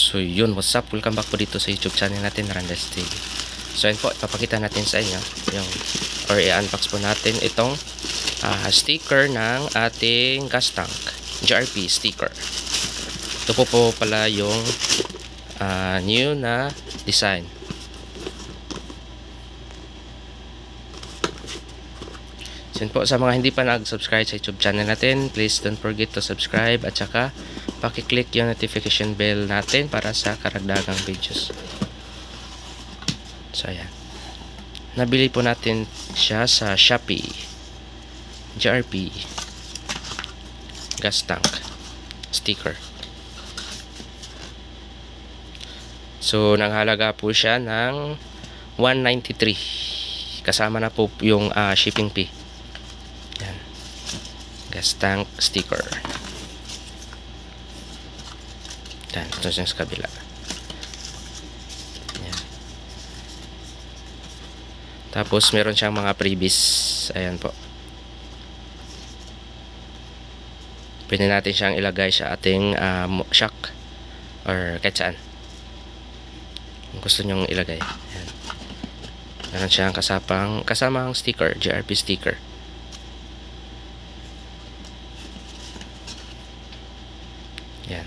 So yun, what's up? Welcome back po dito sa YouTube channel natin, Randas TV. So yun po, ipapakita natin sa inyo yung, or i-unbox po natin itong sticker ng ating gas tank, GRP sticker. Ito po pala yung new na design. So yun po, sa mga hindi pa nag-subscribe sa YouTube channel natin, please don't forget to subscribe at saka paki-click yung notification bell natin para sa karagdagang videos. So ayan, nabili po natin siya sa Shopee, GRP gas tank sticker. So nanghalaga po siya ng 193 kasama na po yung shipping fee. Yan, gas tank sticker. Yan, ito sa kabila. Yan. Tapos meron siyang mga freebies. Ayan po, pwede natin siyang ilagay sa ating shock or kahit saan kung gusto nyong ilagay. Ayan. Meron siyang kasamang sticker, GRP sticker. Yan.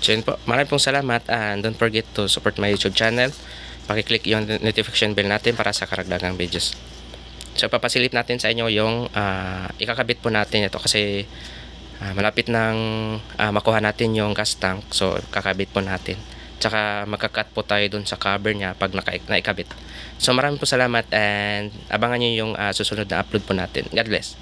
So yun po, maraming pong salamat and don't forget to support my YouTube channel. Paki-click yung notification bell natin para sa karagdagang videos. So papasilip natin sa inyo yung ikakabit po natin ito kasi malapit nang makuha natin yung gas tank. So kakabit po natin. Tsaka magka-cut po tayo dun sa cover niya pag naikabit. So maraming po salamat and abangan nyo yung susunod na upload po natin. God bless.